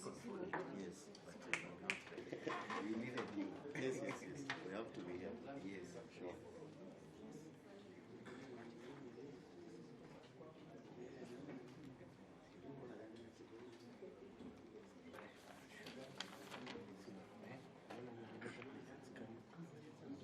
Yes, but we needed you. Yes, yes, yes. We have to be here. Yes, sure.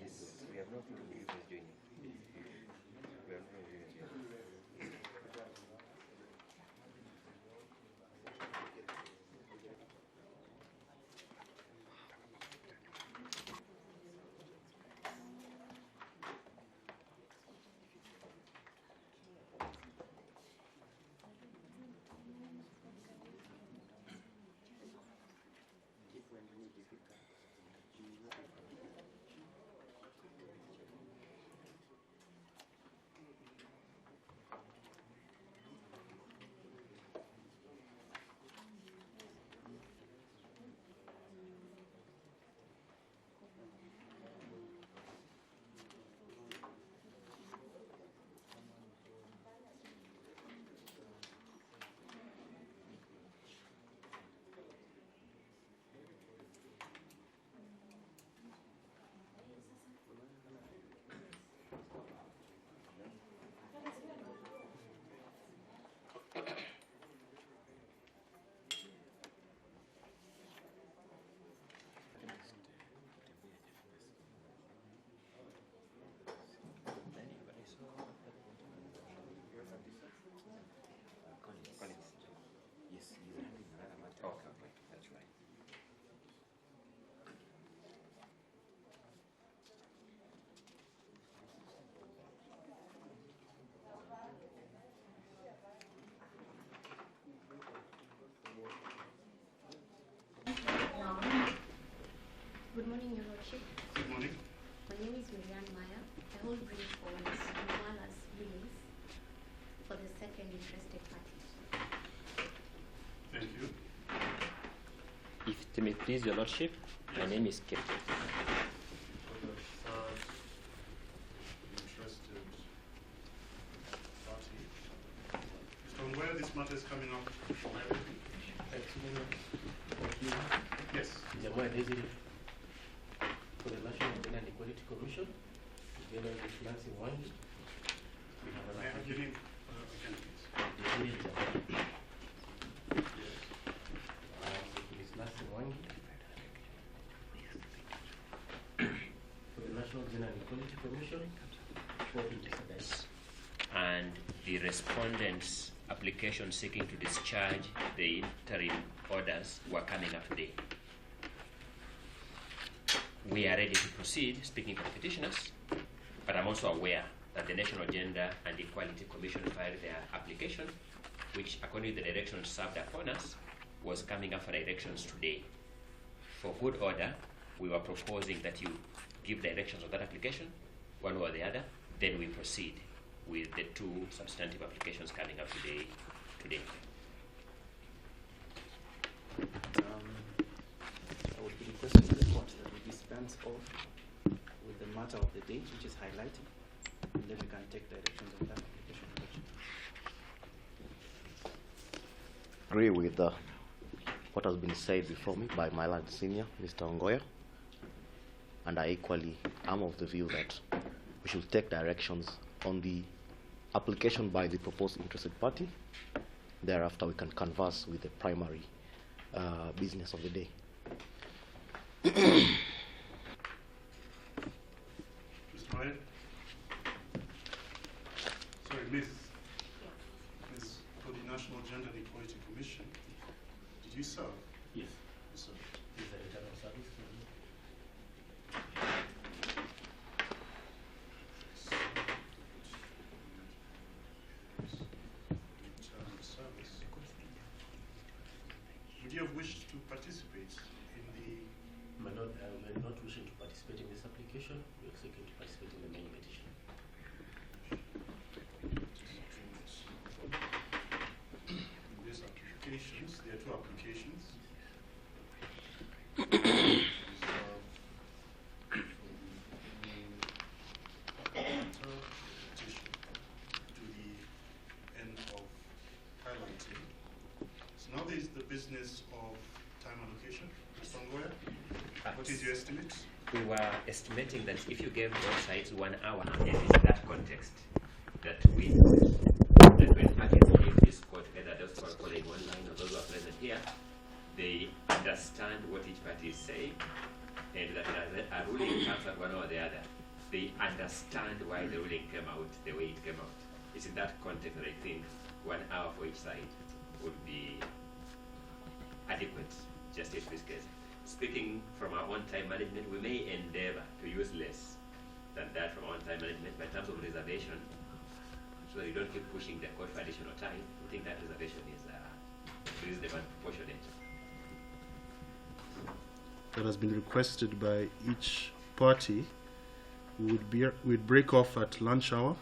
Yes, we have not even used joining. We have not used joining. Yes, he's having another matter. Okay, that's right. Good morning, Your Lordship. Good morning. My name is Miriam Maya. I hold brief for Ms. Mwala's release for the second interested party. Thank you. If it may please Your Lordship, my name is Kip. For the third interested party. From where this matter is coming up from everything? Yes. Jamaa Desiree for the National Gender and Equality Commission, together with Nancy Mwangi. We have May I have your name again, please? Desiree Jamaa. Yes. Ms. Nancy Mwangi for the National Gender and Equality Commission, 457. And the respondents' application seeking to discharge the interim orders were coming up today. We are ready to proceed, speaking for the petitioners, but I'm also aware that the National Gender and Equality Commission filed their application, which, according to the directions served upon us, was coming up for directions today. For good order, we were proposing that you give directions on that application, one or the other, then we proceed with the two substantive applications coming up today. I would be requesting the court that we dispense off with the matter of the day, which is highlighted, and then we can take directions on that application. Agree with what has been said before me by my lad senior, Mr. Ongoya, and I equally am of the view that we should take directions on the application by the proposed interested party. Thereafter, we can converse with the primary business of the day. Mr. Maya? Sorry, Miss, for the National Gender and Equality Commission, did you serve? Yes, You served. this is the internal service. Internal service. Would you have wished to participate in the My Lord, we are not wishing to participate in this application. We are seeking to participate in the main petition. these applications? There are two applications. Petition to the end of highlighting. So now there is the business of application? Mr. Ngoya, what is your estimate? We were estimating that if you gave both sides 1 hour, and it's in that context that when parties leave this court, whether those who are calling online or those who are present here, they understand what each party is saying, and that a ruling comes at one or the other. They understand why the ruling came out the way it came out. It's in that context that I think 1 hour for each side would be adequate, just in this case. Speaking from our own time management, we may endeavor to use less than that from our own time management, but in terms of reservation, so that you don't keep pushing the court for additional time, we think that reservation is reasonable and proportionate. That has been requested by each party. We'd break off at lunch hour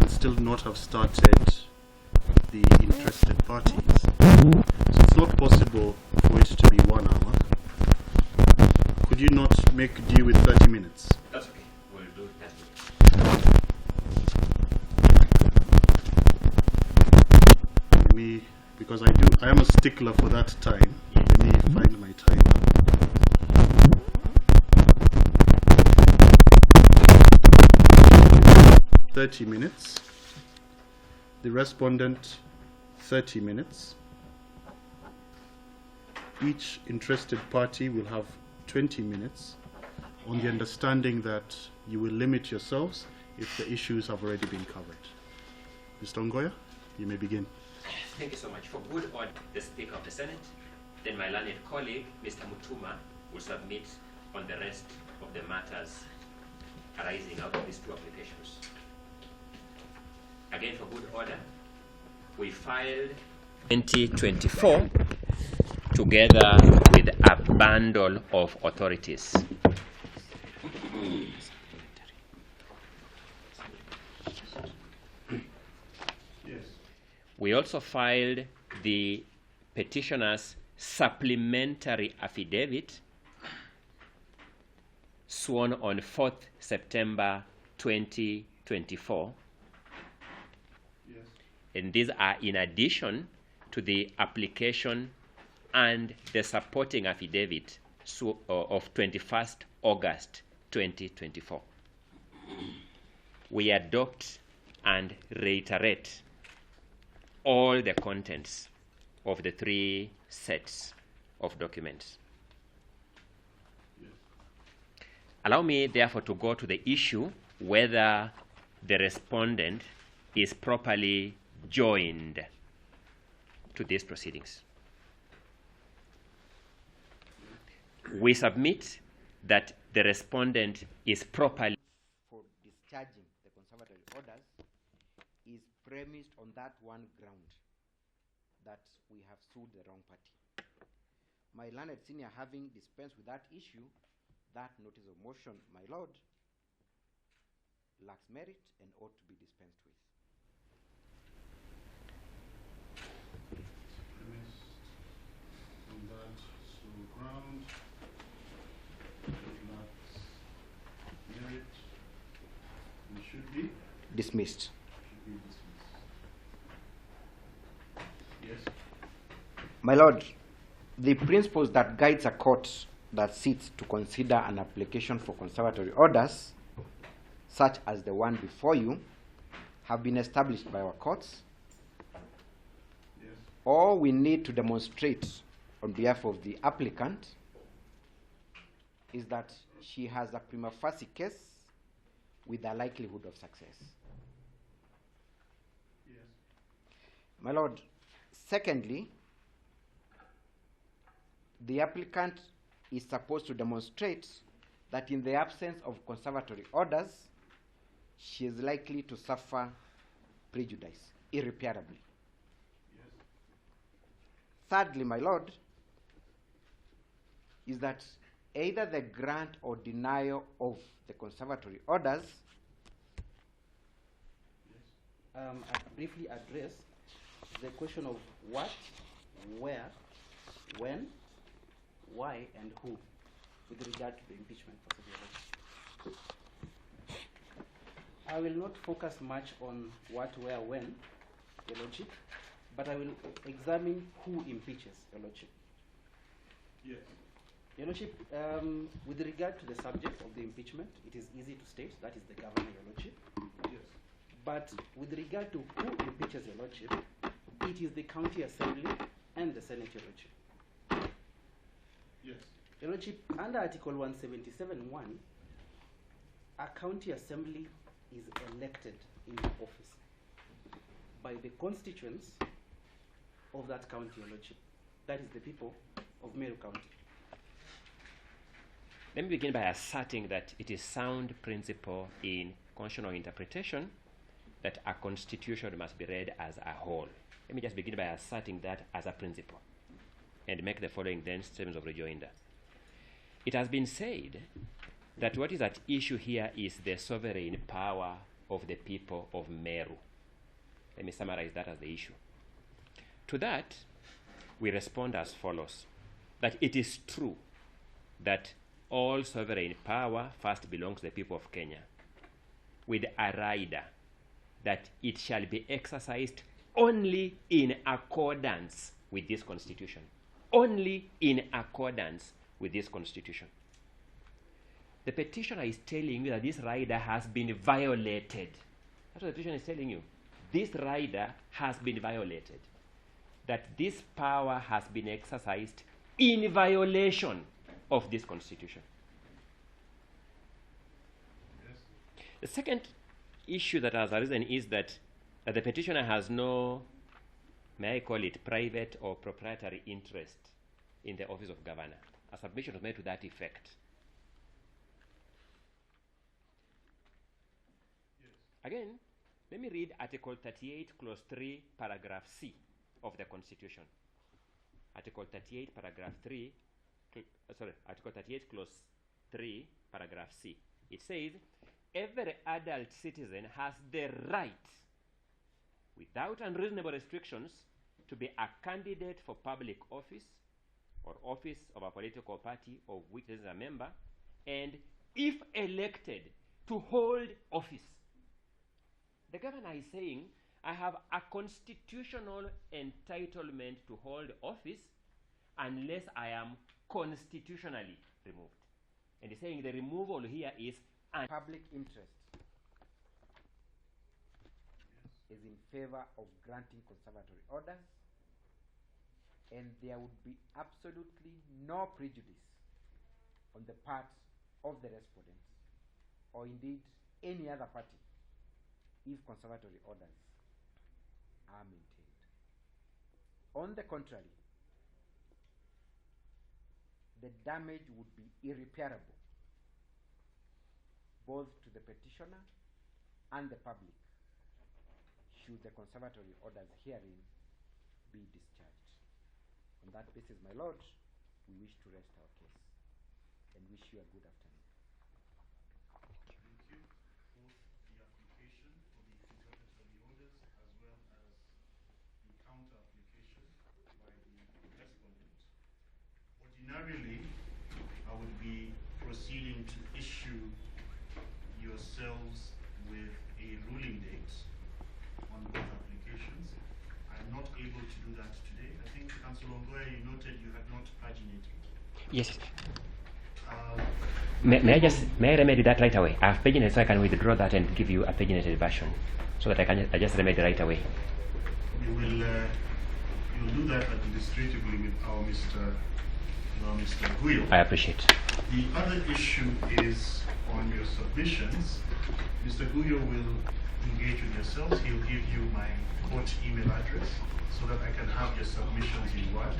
and still not have started the interested parties. So it's not possible for it to be 1 hour. Could you not make do with 30 minutes? That's okay. We'll do that. Me, because I am a stickler for that time. Let me find my time. "30 minutes. The respondent, 30 minutes. Each interested party will have 20 minutes on the understanding that you will limit yourselves if the issues have already been covered." Mr. Ngoya, you may begin. Thank you so much. For good order, the Speaker of the Senate, then my learned colleague, Mr. Mutuma, will submit on the rest of the matters arising out of these two applications. Again, for good order, we filed 2024 together with a bundle of authorities. Yes. We also filed the petitioner's supplementary affidavit sworn on 4th September 2024. Yes. And these are in addition to the application and the supporting affidavit of 21st August 2024. We adopt and reiterate all the contents of the 3 sets of documents. Yes. Allow me, therefore, to go to the issue whether the respondent is properly joined to these proceedings. We submit that the respondent is properly for discharging the conservatory orders is premised on that one ground, that we have sued the wrong party. My learned senior, having dispensed with that issue, that notice of motion, my lord, lacks merit and ought to be dispensed with. Premised on that sole ground, it lacks merit, and should be Dismissed. dismissed. Yes. My lord, the principles that guides a court that sits to consider an application for conservatory orders, such as the one before you, have been established by our courts. Yes. All we need to demonstrate on behalf of the applicant is that she has a prima facie case with a likelihood of success. Yes. My lord, secondly, the applicant is supposed to demonstrate that in the absence of conservatory orders, she is likely to suffer prejudice irreparably. Yes. Thirdly, my lord, is that either the grant or denial of the conservatory orders I briefly address the question of what, where, when, why, and who with regard to the impeachment procedure. I will not focus much on what, where, when, Your Lordship, but I will examine who impeaches, Your Lordship. Yes. Your Lordship, with regard to the subject of the impeachment, it is easy to state that is the governor, Your Lordship. Yes. But with regard to who impeaches, Your Lordship, it is the County Assembly and the Senate, Your Lordship. Yes. Your Lordship, under Article 177(1), a County Assembly is elected into office by the constituents of that county, Your Lordship. That is the people of Meru County. Let me begin by asserting that it is sound principle in constitutional interpretation that a constitution must be read as a whole. Let me just begin by asserting that as a principle and make the following then statements of rejoinder. It has been said that what is at issue here is the sovereign power of the people of Meru. Let me summarize that as the issue. To that, we respond as follows, that it is true that all sovereign power first belongs to the people of Kenya, with a rider that it shall be exercised only in accordance with this constitution. Only in accordance with this constitution. The petitioner is telling you that this rider has been violated. That's what the petitioner is telling you. This rider has been violated. That this power has been exercised in violation of this constitution. Yes. The second issue that has arisen is that the petitioner has no, may I call it, private or proprietary interest in the office of governor. A submission was made to that effect. Yes. Again, let me read Article 38, Clause 3, Paragraph C of the Constitution. Article 38, Paragraph 3, Article 38, Clause 3, Paragraph C. It says, every adult citizen has the right, without unreasonable restrictions, to be a candidate for public office or office of a political party of which is a member, and if elected, to hold office. The governor is saying, I have a constitutional entitlement to hold office unless I am constitutionally removed. And he's saying the removal here is Public interest is in favor of granting conservatory orders, and there would be absolutely no prejudice on the part of the respondents, or indeed any other party, if conservatory orders are maintained. On the contrary, the damage would be irreparable, both to the petitioner and the public, should the conservatory orders herein be discharged. On that basis, my lord, we wish to rest our case and wish you a good afternoon. Thank you. Both the application for the interpretatory orders as well as the counter application by the respondent. Ordinarily, I would be proceeding to issue yourselves with a ruling date on both applications. I'm not able to do that today. I think, Councillor Ongoya, you noted you had not paginated. yes. May I remedy that right away? I've paginated, so I can withdraw that and give you a paginated version, so that I just remedy right away. You will you'll do that administratively with our Mr. Guyo. I appreciate. The other issue is on your submissions. Mr. Guyo will engage with yourselves. He'll give you my court email address so that I can have your submissions in Word,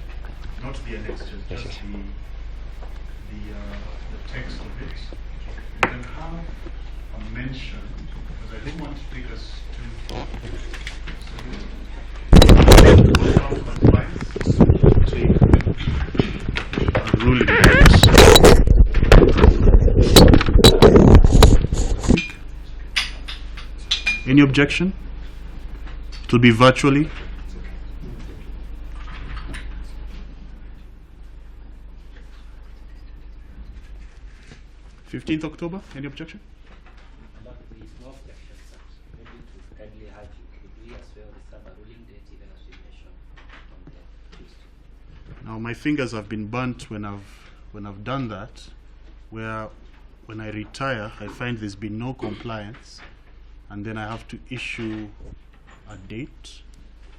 not the annexures, Yes, just yes. the text of it. You can have a mention, because I don't want to take us too Ruling dates. Any objection? It will be virtually. 15th October. Any objection? There is no objection, sir. Maybe to kindly have you, could we as well reserve a ruling date, even as we mentioned on the Tuesday? Now Now my fingers have been burnt when I've done that, where when I retire I find there's been no compliance, and then I have to issue a date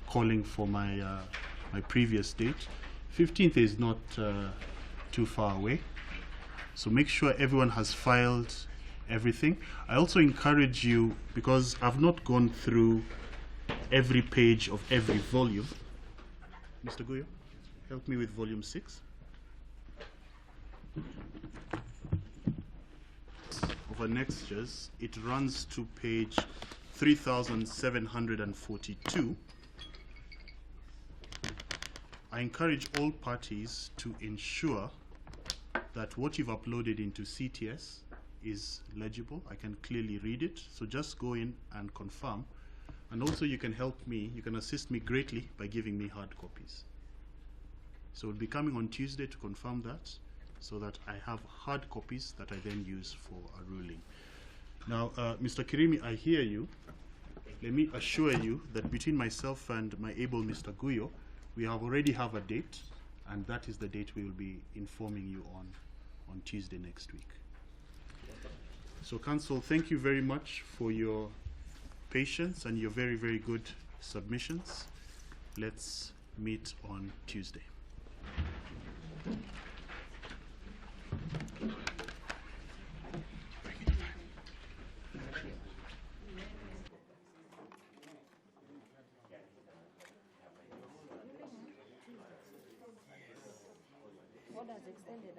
calling for my my previous date. 15th is not too far away, so make sure everyone has filed everything. I also encourage you, because I've not gone through every page of every volume. Mr. Guyo, help me with volume 6. Of annexures, it runs to page 3742. I encourage all parties to ensure that what you've uploaded into CTS is legible. I can clearly read it, so just go in and confirm. And also you can help me, you can assist me greatly by giving me hard copies. So we'll be coming on Tuesday to confirm that, so that I have hard copies that I then use for a ruling. Now, Mr. Kirimi, I hear you. Let me assure you that between myself and my able Mr. Guyo, we already have a date, and that is the date we will be informing you on Tuesday next week. So, Council, thank you very much for your patience and your very, very good submissions. Let's meet on Tuesday. Orders extended.